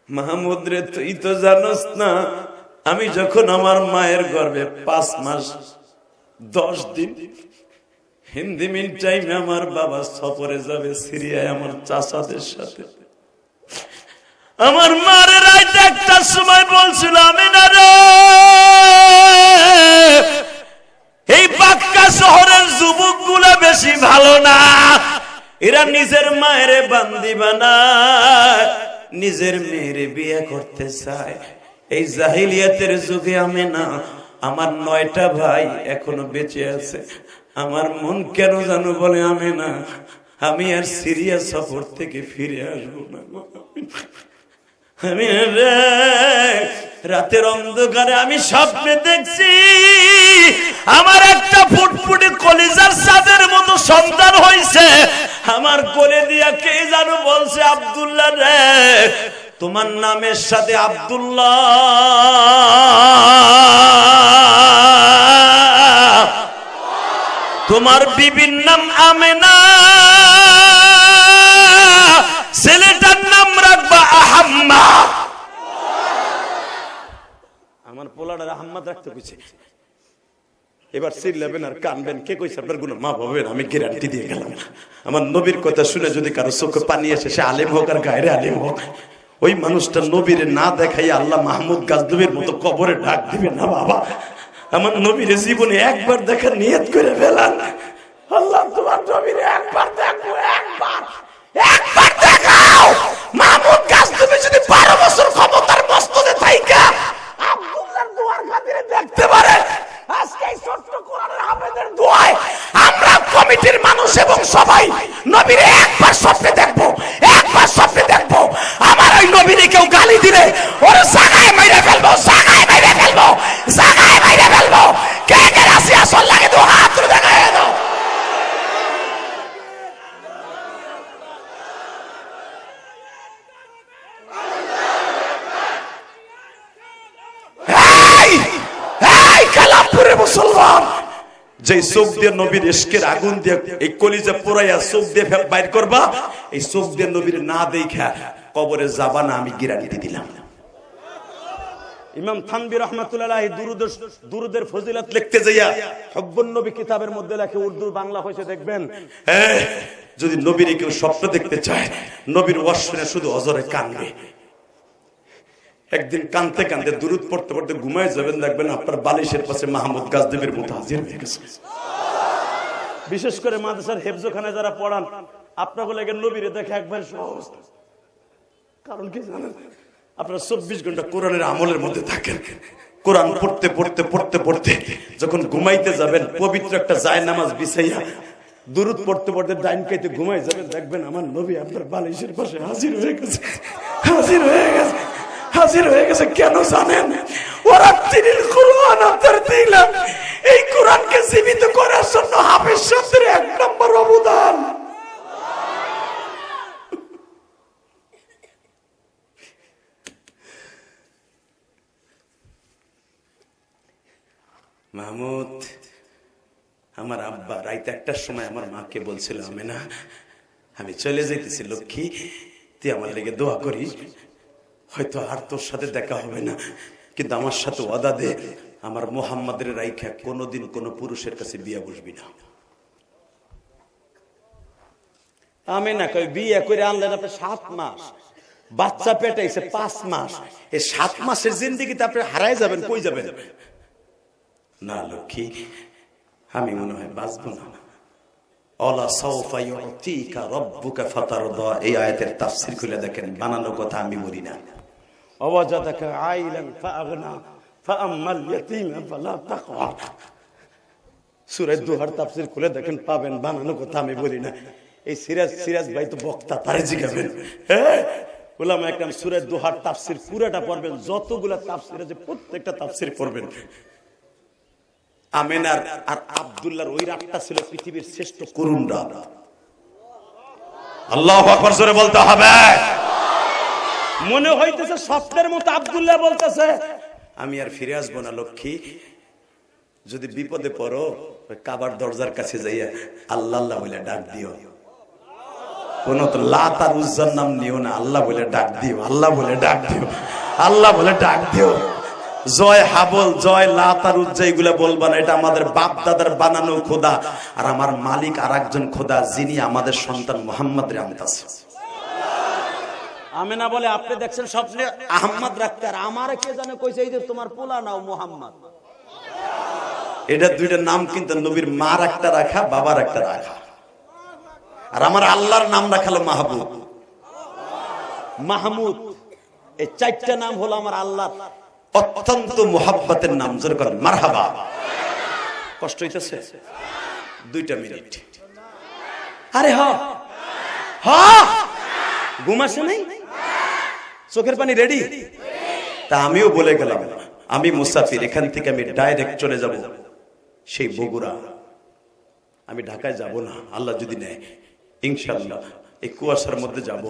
মাহমুদ রে, তুই তো জানোস না, আমি যখন আমার মায়ের গর্ভে 5 মাস 10 দিন, হিন্দি মিন টাইমে আমার বাবা সফরে যাবে সিরিয়ায় আমার চাচাদের সাথে। আমার মায়ের রাত 1টার সময় বলছিল, আমি না রে, এই বাক্কা শহরের যুবক গুলা বেশি ভালো না, এরা নিজের মায়ের বান্দি বানায়, নিজের মেয়ের বিয়ে করতে চায়। এই জাহিলিয়াতের যুগে আমি না, আমার 9টা ভাই এখনো বেঁচে আছে। আমার মন কেন জানো বলে, আমি না, আমি আর সিরিয়া সফর থেকে ফিরে আসবো না। আমি রাতের অন্ধকারে আমি স্বপ্নে দেখছি আমার একটা ফুটফুটে কলিজার চাঁদের মতো সন্তান হয়েছে। আমার কোলে দিয়া কে জানো বলছে, আব্দুল্লাহ রে, তোমার নামের সাথে আব্দুল্লাহ, তোমার বিবির নাম আমেনা, ছেলেটার নাম রাখবা আহম্মদ। আমার পোলাটার আহম্মদ রাখতে কইছে। এবার চিল্লাবেন আর কানবেন, কে কইছে আপনার গুণ মাফ হবেন, আমি গ্যারান্টি দিয়ে গেলাম। আমার নবীর কথা শুনে যদি কারো চোখে পানি আসে, সে আলেম হোক আর গায়রে আলেম হোক, ওই মানুষটা নবীর না দেখাই আল্লাহ মাহমুদ গাজনবীর মতো কবরে ডাক দিবে না। বাবা, আমার নবীর জীবনে একবার দেখার নিয়ত করে ফেলান। আল্লাহ তোমার নবীর একবার দেখো, একবার একবার দেখাও। মাহমুদ গাজনবী যদি 12 বছর ক্ষমতার মস্তদে থাইকা আব্দুল্লাহর দুয়ার খাতিরে দেখতে পারে, আজকে এই ছোট্ট কোরআনের হাফেজের দোয়ায় আমরা কমিটির মানুষ এবং সবাই নবীর একবার স্বপ্নে দেখবো, একবার স্বপ্নে দেখবো। আমার ওই নবীর কেউ গালি দিলে ওর জায়গায় মাইরে ফেলবো, জায়গায় মাইরে ফেলবো, জায়গায় মাইরে ফেলবো। কে কে রাশি আসল লাগে তো হাত তুলে দেখায় দাও। মুসলমান, যে চোখ দিয়ে নবীর ইশকের আগুন দিয়ে এই কলিজা পোড়াইয়া চোখ দিয়ে বাইর করবা, এই চোখ দিয়ে নবীর না দেখা কবরে যাবা না, আমি গ্যারান্টি দিলাম। ইমাম থানভী রাহমাতুল্লাহ আলাইহি দুরুদের ফজিলত লিখতে যাইয়া হুব্বুন নবী কিতাবের মধ্যে লেখে, উর্দু বাংলা হয়েছে দেখবেন, যদি নবীর কেউ স্বপ্ন দেখতে চায়, নবীর ওয়াজ শুনে শুধু অজরে কানবে। একদিন কানতে কানতে দুরুদ পড়তে পড়তে ঘুমায় যাবেন, দেখবেন আপনার বালিশের পাশে মাহমুদ গাজনবীর মতো হাজির হয়ে গেছে। বিশেষ করে মাদ্রাসার হেফজখানায় যারা পড়ান, আপনাকে লাগে নবীরে দেখা একবার সহজ। কারণ কি জানেন, আপনারা 24 ঘন্টা কোরআনের আমলের মধ্যে থাকেন। কোরআন পড়তে পড়তে পড়তে পড়তে যখন ঘুমাইতে যাবেন, পবিত্র একটা জায়নামাজ বিছাইয়া দুরুদ পড়তে পড়তে ডাইন কাইতে ঘুমাই যাবেন, দেখবেন আমার নবী আপনার বালিশের পাশে হাজির হয়ে গেছে, হাজির হয়ে গেছে, হাজির হয়ে গেছে। কেন জানেন? ওরা তিনিল কোরআন আপনার দিলাম, এই কোরআনকে জীবিত করার জন্য হাফেজ সাহেবের 1 নম্বর অবদান। রাইতে 1টার সময় আমার মাকে বলছিল, আমেনা আমি চলে যাইতেছি লক্ষ্মী, তুই আমার লেগে দোয়া করিস, হয়তো আর তোর সাথে দেখা হবে না, কিন্তু আমার সাথে ওয়াদা দে আমার মুহাম্মাদের রাইখা কোনোদিন কোনো পুরুষের কাছে বিয়া বসবি না। আমেনা কই বিয়ে করে আনলেন আপনি 7 মাস, বাচ্চা পেটাইছে 5 মাস, এই 7 মাসের জিন্দেগিতে আপনি হারায় যাবেন, কই যাবেন? না লক্ষ্মী আমি মনে হয় বাঁচবো না। আলা সাওফা ইউতিকা রাব্বুকা ফাতারদা, এই আয়াতের তাফসীর খুলে দেখেন, বানানো কথা আমি বলি না। আওয়াজাদাকা আইলান ফাআগনা ফাআম্মাল ইয়াতীমা ফালা তাকওয়ার, সূরা দুহার তাফসীর খুলে দেখেন পাবেন, বানানো কথা আমি বলি না। এই সিরাজ ভাই তো বক্তা, তারে জিজ্ঞাবেন। হ্যাঁ উলামা একরাম সূরা দুহার তাফসীর পুরোটা পড়বেন, যতগুলা তাফসীর আছে প্রত্যেকটা তাফসীর পড়বেন। আমেনার আর আব্দুল্লাহর ওই রাতটা ছিল পৃথিবীর শ্রেষ্ঠ করুণ রাত। আল্লাহু আকবার জোরে বলতে হবে। মনে হইতেছে স্বপ্নের মতো আব্দুল্লাহ বলতেছে, আমি আর ফিরে আসবো না লক্ষ্মী, যদি বিপদে পড়ো কাবার দরজার কাছে যাইয়া আল্লাহ আল্লাহ বলে ডাক দিও, কোন তো লাত আর উজ্জার নাম নিও না, আল্লাহ বলে ডাক দিও, আল্লাহ বলে ডাক দিও, আল্লাহ বলে ডাক দিও। জয় হাবল, জয় লাত আর উজ্জা এগুলা বলবা না, এটা আমাদের বাপ দাদার বানানো খোদা, আর আমার মালিক আর একজন খোদা, যিনি আমাদের সন্তান মুহাম্মদ রে আনতাছে। আমেনা বলে আপনি দেখছেন স্বপ্নে আহমদ রাখতে, আর আমার কে জানে কইছে এই যে তোমার পোলা নাও মুহাম্মদ। এটা দুইটা নাম কিন্তু নবীর মার একটা রাখা, বাবার একটা রাখা, আর আমার আল্লাহর নাম রাখালো মাহবুব, মাহমুদ। এই 4টা নাম হলো আমার আল্লাহ অত্যন্ত মুহাব্বতের নাম। জোরে করেন মারহাবা। কষ্ট হইতেছে? 2টা মিনিট। আরে হ হ, ঘুম আসে নাই? চোখের পানি রেডি? তা আমিও বলে গেলাম, আমি মুসাফির, এখান থেকে আমি ডাইরেক্ট চলে যাব সেই বগুড়া, আমি ঢাকায় যাব না, আল্লাহ যদি নেয় ইনশাআল্লাহ এই কুয়াশার মধ্যে যাব।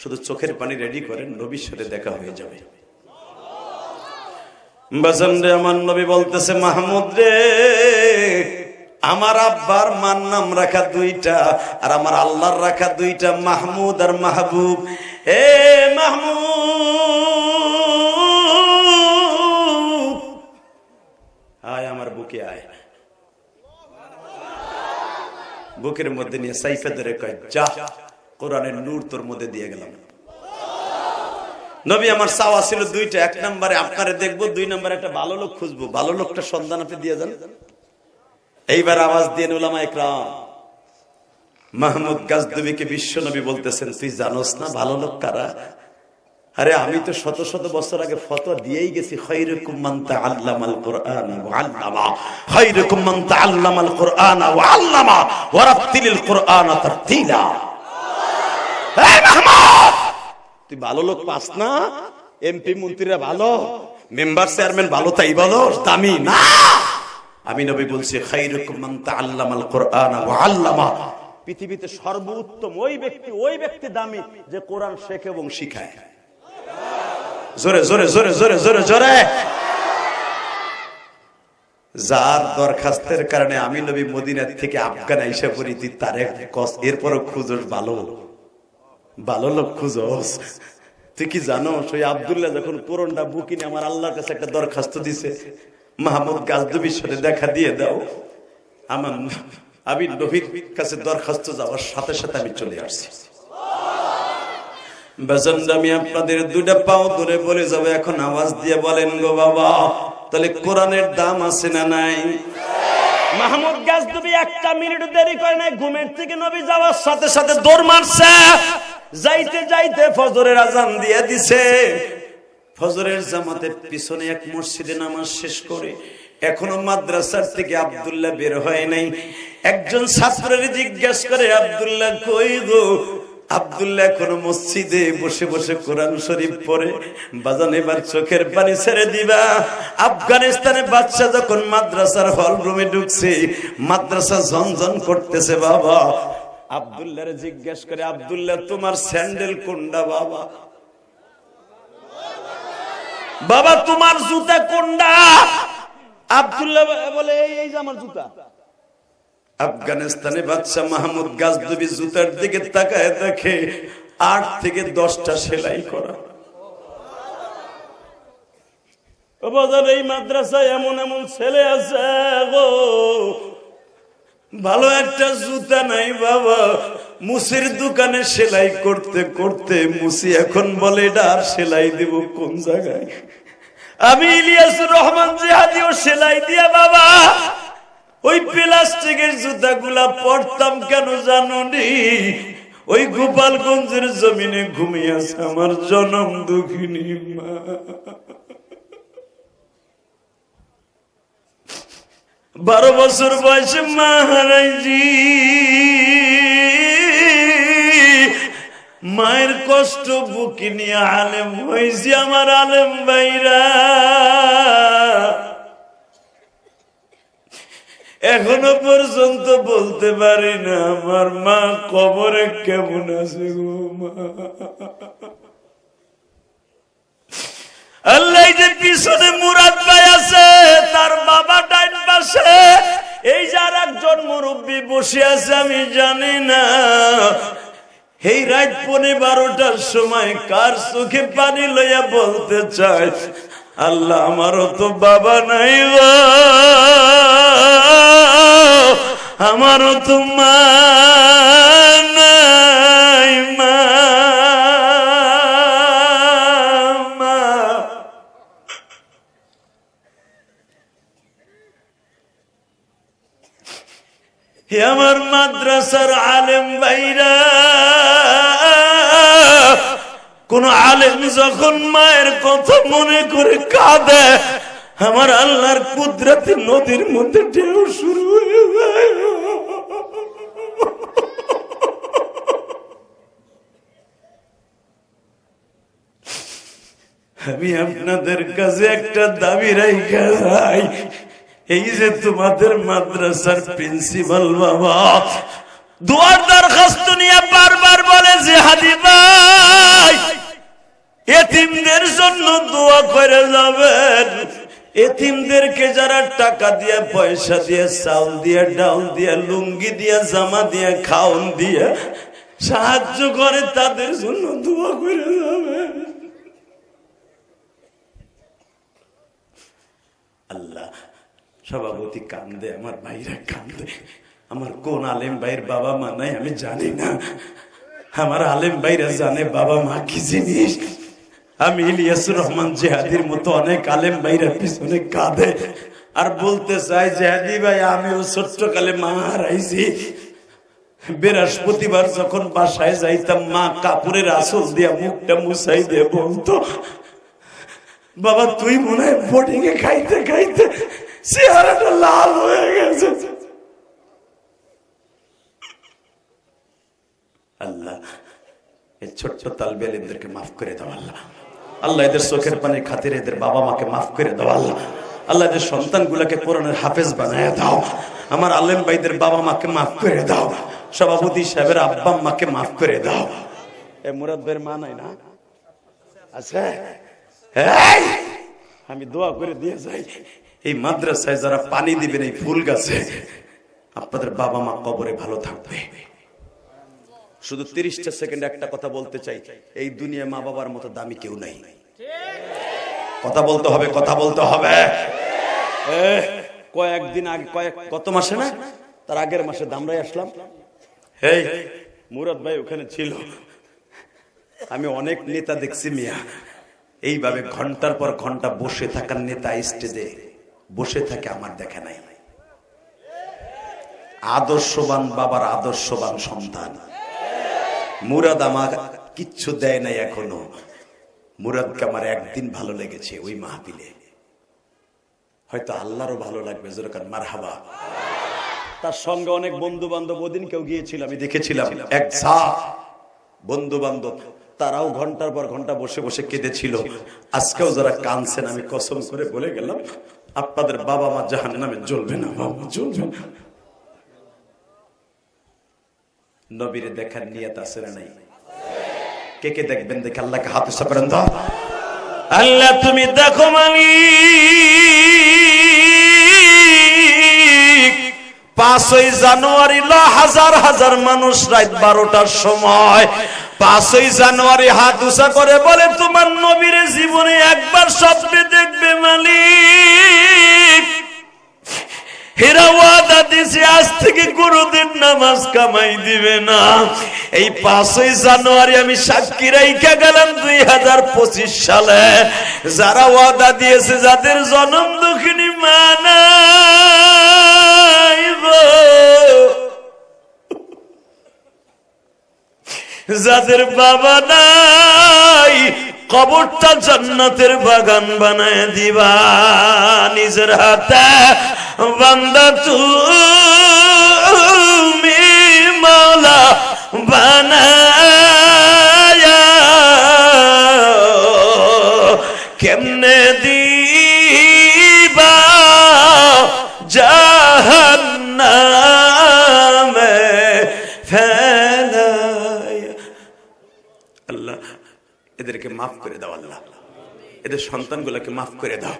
শুধু চোখের পানি রেডি করেন, নবীর সাথে দেখা হয়ে যাবে। বাজান রে, আমার নবী বলতেছে, মাহমুদ রে, আমার আব্বার মার নাম রাখা 2টা, আর আমার আল্লাহর রাখা 2টা, মাহমুদ আর মাহবুব। এ মাহমুদ আয় আমার বুকে আয়। বুকের মধ্যে নিয়ে সাইফে ধরে কয়, যা কোরআনের নূর তোর মধ্যে দিয়ে গেলাম। নবী আমার চাওয়া ছিল 2টা, 1 নম্বরে আপনারে দেখবো, 2 নম্বরে একটা ভালো লোক খুঁজবো, ভালো লোকটা সন্ধান আপনি দিয়ে যান। এইবার আওয়াজ দিয়ে উলামা ইকরাম মাহমুদ গাজনবীকে বিশ্ব নবী বলতেছেন, তুই জানোস না ভালো লোক কারা? আরে আমি তো শত শত বছর আগে ফতোয়া দিয়েই গেছি, খায়রুকুম মান তাআল্লামাল কুরআনা ওয়া আল্লামা, খায়রুকুম মান তাআল্লামাল কুরআনা ওয়া আল্লামা ওয়া রাত্তিলিল কুরআনা তারতিলা। এই মাহমুদ, তুই ভালো লোক পাস না? এমপি মন্ত্রীরা ভালো, মেম্বার চেয়ারম্যান ভালো, তাই বলো দামি না? আমি নবী বলছি, খায়রুকুম মান তাআল্লামাল কুরআনা ওয়া আল্লামা, পৃথিবীতে সর্বোত্তম ওই ব্যক্তি দামি যে কোরআন শেখে এবং শিখায়। জোরে জোরে জোরে জোরে জোরে জোরে। যার দরখাস্তের কারণে আমি নবী মদিনার থেকে আফগান আইসা পড়ি, তুই তারে কস, এরপরও খুঁজোস ভালো লোক খুঁজোস। তুই কি জানো, ওই আব্দুল্লাহ যখন কোরআনটা বুকিনি আমার আল্লাহর কাছে একটা দরখাস্ত দিছে, মাহমুদ গাজনবীর সাথে দেখা দিয়ে দাও। আমি নবীর কাছে দরখাস্ত যাওয়ার সাথে সাথে আমি চলে আসছি। আমি আপনাদের 2টা পাও ধরে বলে যাবো, এখন আওয়াজ দিয়ে বলেন গো বাবা, তাহলে কোরআনের দাম আছে না নাই? মাহমুদ গাজনবী 1টা মিনিট দেরি করে নাই, ঘুমের থেকে নবী যাওয়ার সাথে সাথে দৌড় মারছে। যাইতে যাইতে ফজরের আজান দিয়ে দিছে। ফজরের জামাতের পিছনে এক মসজিদে নামাজ শেষ করে এখনো মাদ্রাসার থেকে আব্দুল্লাহ বের হয় নাই। একজন ছাত্রের জিজ্ঞাসা করে, আব্দুল্লাহ কই গো? আব্দুল্লাহ এখনো মসজিদে বসে বসে কোরআন শরীফ পড়ে। বাজান এবার চোখের পানি ছেড়ে দিবা। আফগানিস্তানে বাচ্চা যখন মাদ্রাসার হল রুমে ঢুকছে, মাদ্রাসা ঝনঝন করতেছে। বাবা আব্দুল্লাহরে জিজ্ঞাসা করে, আব্দুল্লাহ তোমার স্যান্ডেল কোনটা? বাবা বাবা তোমার জুতা কোনটা? আব্দুল্লাহ বলে, এই যে আমার জুতা। আফগানিস্তানে বাদশা মাহমুদ গাজনবী জুতার দিকে তাকায় দেখে 8 থেকে 10টা সেলাই করা। এই মাদ্রাসায় এমন এমন ছেলে আছে গো, ভালো একটা জুতা নাই বাবা, মুসির দোকানে সেলাই করতে করতে মুসি এখন বলে এটা আর সেলাই দিব কোন জায়গায়। আমি ইলিয়াসুর রহমান জিহাদিও সেলাই দিয়া বাবা ওই প্লাস্টিকের জুতাগুলা পরতাম কেন জানুনি? ওই গোপালগঞ্জের জমিনে ঘুমিয়ে আছে আমার জনম দুঃখিনী মা। 12 বছর বয়সে মা হারাইছি, মায়ের কষ্ট বুকে নিয়ে আলেম হয়েছি আমার আলেম ভাইরা। এখনো পর্যন্ত বলতে পারি না আমার মা কবরে কেমন আছে গো মা। আল্লাহ যে পিছনে মুরাদ ভাই আছে তার বাবা ডাইন পাশে, এই যার একজন মুরব্বী বসে আছে আমি জানি না এই রাত 12টার সময় কার চোখে পানি লইয়া বলতে চায় আল্লাহ আমারও তো বাবা নাই গো, আমারও তো মা নাই, মা আমার মাদ্রাসার আলেম ভাইরা। কোন আলেম যখন মায়ের কথা মনে করে কাঁদে আমার আল্লাহর কুদরতি নদীর মধ্যে ঢেউ শুরু হয়ে যায়। আমি আপনাদের কাছে একটা দাবি রাখা যাই, এই যে তোমাদের মাদ্রাসার প্রিন্সিপাল বাবা দুয়ার দরখাস্ত নিয়ে বারবার বলে যে হাদি ভাই এতিমদের জন্য দোয়া করে যাবেন, এতিমদেরকে যারা টাকা দিয়ে পয়সা দিয়ে চাউল দিয়ে ডাউল দিয়ে লুঙ্গি দিয়ে জামা দিয়ে খাওন দিয়ে সাহায্য করে তাদের জন্য দোয়া করে যাবেন। আল্লাহ সভাপতি কান্দে, আমার ভাইরা কান্দে, আমার কোন আলেম ভাইয়ের বাবা মা নাই আমি জানি না, আমার আলেম ভাইরা জানে বাবা মা কি জিনিস। আমি ইলিয়াসুর রহমান জিহাদির মতো অনেক আলেম ভাইরা পিছনে কাঁদে আর বলতে চাই জিহাদি ভাই আমিও ছোট্টকালে মা হারাইছি। বৃহস্পতিবার যখন বাসায় যাইতাম মা কাপড়ের আঁচল দিয়া মুখটা মুছাই দিয়ে বলতো বাবা তুই মনে হয় বোর্ডিং এ খাইতে খাইতে চেহারাটা লাল হয়ে গেছে। আল্লাহ এই ছোট্ট তালবে আলেমদেরকে মাফ করে দাও আল্লাহ। আল্লাহ এদের চোখের পানির খাতিরে এদের বাবা মাকে মাফ করে দাও আল্লাহ। আল্লাহ এদের সন্তানগুলোকে কোরআনের হাফেজ বানায় দাও। আমার আলেম ভাইদের বাবা মাকে মাফ করে দাও। সভাপতি সাহেবের আব্বা আম্মাকে মাফ করে দাও। এ মুরাদ ভাইয়ের মা নাই না আছে? আমি দোয়া করে দিয়ে যাই এই মাদ্রাসায় যারা পানি দিবেন এই ফুল গাছে আপনাদের বাবা মা কবরে ভালো থাকবে। শুধু 30টা সেকেন্ড একটা কথা বলতে চাই, এই দুনিয়ায় মা বাবার মতো দামি কেউ নাই। কথা বলতে হবে, কথা বলতে হবে। কয়েকদিন আগে কত মাসে না তার আগের মাসে দামরাই আসলাম, এই মুরাদ ভাই ওখানে ছিল। আমি অনেক নেতা দেখছি মিয়া এইভাবে ঘন্টার পর ঘন্টা বসে থাকার নেতা স্টেজে বসে থাকে আমার দেখা নাই। আদর্শবান বাবার আদর্শবান সন্তান মুরাদ আমার কিচ্ছু দেয় নাই এখনো। মুরাদকে আমার একদিন ভালো লেগেছে ওই মাহফিলে, হয়তো আল্লাহরও ভালো লাগবে যেরকম মারহাবা। তার সঙ্গে অনেক বন্ধু বান্ধব ওদিন কেউ গিয়েছিল আমি দেখেছিলাম, এক বন্ধু বান্ধব তারাও ঘন্টার পর ঘন্টা বসে বসে কেঁদেছিল। আজকেও যারা কাঁদছেন আমি কসম করে বলে গেলাম আপনাদের বাবা মা জাহান্নামে জ্বলবে না, বাবা জ্বলবে না। নবীরে দেখার নিয়ত আছে না নাই? কে কে দেখবেন দেখে আল্লাহকে হাত উঁচু করেন তো। আল্লাহ তুমি দেখো মালিক 5ই জানুয়ারি হাজার হাজার মানুষ রাত 12টার সময় 5ই জানুয়ারি হাত উঁচা করে বলে তোমার নবীর জীবনে একবার স্বপ্নে দেখবে মালিক। হেরা ওয়াদা দিছে আজ থেকে কোনদিন নামাজ কামাই দিবে না। এই 5ই জানুয়ারি আমি সাক্ষী রাইখা গেলাম 2025 সালে যারা ওয়াদা দিয়েছে যাদের জন্ম দুঃখিনী মা নাই গো, যাদের বাবা নাই কবরটা জান্নাতের বাগান বানায় দিবা নিজের হাতে। বান্দা তুমি মাওলা বানায়া কেমনে দিবা জাহান্নামে ফেলায়া। আল্লাহ এদেরকে মাফ করে দাও, আল্লাহ এদের সন্তানগুলোকে মাফ করে দাও,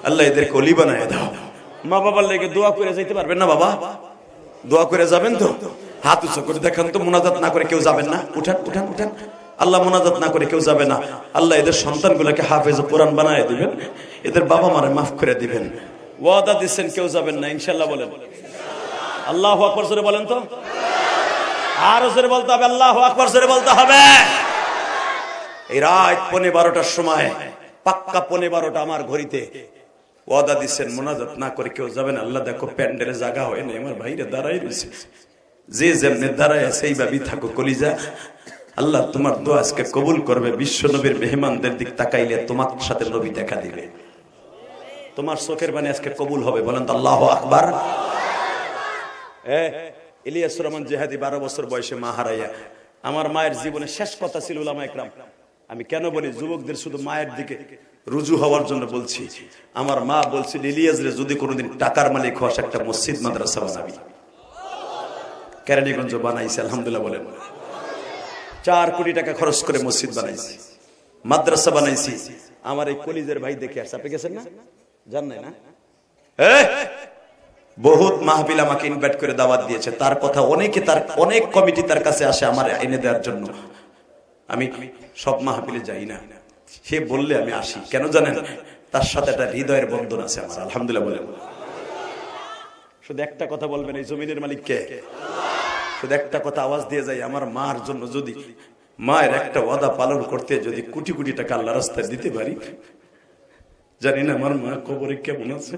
আল্লাহ এদেরকে ওলি বানায় দাও। মা বাবার লেগে দোয়া করে যাইতে পারবেন না বাবা? দোয়া করে যাবেন তো? হাত উঁচু করে দেখান তো। মুনাজাত না করে কেউ যাবেন না? উঠান উঠান উঠান। আল্লাহ মুনাজাত না করে কেউ যাবে না। আল্লাহ এদের সন্তানগুলোকে হাফেজ কোরআন বানায় দিবেন, এদের বাবা মারে মাফ করে দিবেন। ওয়াদা দিচ্ছেন কেউ যাবেন না ইনশাআল্লাহ বলেন। আল্লাহু আকবার জোরে বলেন তো। আরো জোরে বলতে হবে, আল্লাহু আকবার জোরে বলতে হবে। এই রাত 12:15টার সময় পাক্কা 12:15 আমার ঘড়িতে ওয়াদা দিচ্ছেন মুনাজাত না করে কেউ যাবেন। আল্লাহ দেখো প্যান্ডেলে জায়গা হয় না, আমার ভাইরা দাঁড়াই রয়েছে, যে যেমনি দাঁড়ায় সেইভাবেই থাকো কলিজা। আল্লাহ তোমার দোয়া আজকে কবুল করবে। বিশ্ব নবীর মেহমানদের দিক তাকাইলে তোমার সাথে নবী দেখা দিবে, তোমার চোখের বাণী আজকে কবুল হবে। বলেন তো আল্লাহু আকবার। ইলিয়াসুর রহমান জিহাদি 12 বছর বয়সে মা হারাইয়া। আমার মায়ের জীবনে শেষ কথা ছিল উলামা ইকরাম। আমি কেন বলি যুবকদের শুধু মায়ের দিকে রুজু হওয়ার জন্য বলছি। আমার মা বলছিল ইলিয়াস রে যদি কোনোদিন টাকার মালিক হওয়াস একটা মসজিদ মাদ্রাসা বানাবি। কেরানীগঞ্জ বানাইছে আলহামদুলিল্লাহ বলেন। 4 কোটি টাকা খরচ করে মসজিদ বানাইছি, মাদ্রাসা বানাইছি। আমার এই কলিজের ভাই দেখে আসছে, আপনি গেছেন না? জান নাই না? বহুত মাহফিল আমাকে ইনভাইট করে দাওয়াত দিয়েছে। তার কথা অনেকে, তার অনেক কমিটি তার কাছে আসে আমার এনে দেওয়ার জন্য। আমি সব মাহফিলে যাই না, সে বললে আমি আসি। কেন জানেন? তার সাথে একটা হৃদয়ের বন্ধন আছে আমার আলহামদুলিল্লাহ বলে। শুধু একটা কথা বলবেন, এই জমিনের মালিক কে? শুধু একটা কথা আওয়াজ দিয়ে যাই, আমার মার জন্য যদি মায়ের একটা ওয়াদা পালন করতে যদি কোটি কোটি টাকা আল্লাহ রাস্তায় দিতে পারি, জানি না আমার মা কবরে কেমন আছে।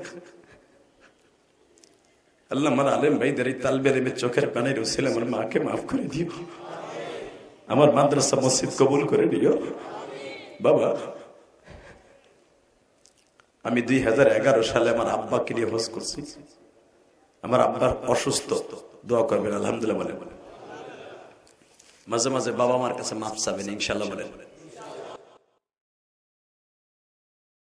আল্লাহ আমার আলেম ভাইদের এই তালবে এলেমের চোখের পানির উসিলে আমার মাকে মাফ করে দিও, আমার মাদ্রাসা মসজিদ কবুল করে দিও বাবা। আমি 2011 সালে আমার আব্বাকে নিয়ে হজ করছি। আমার আব্বার অসুস্থ, দোয়া করবেন আলহামদুলিল্লাহ বলে। মাঝে মাঝে বাবা মার কাছে মাফ চাবেন ইনশাআল্লাহ বলেন।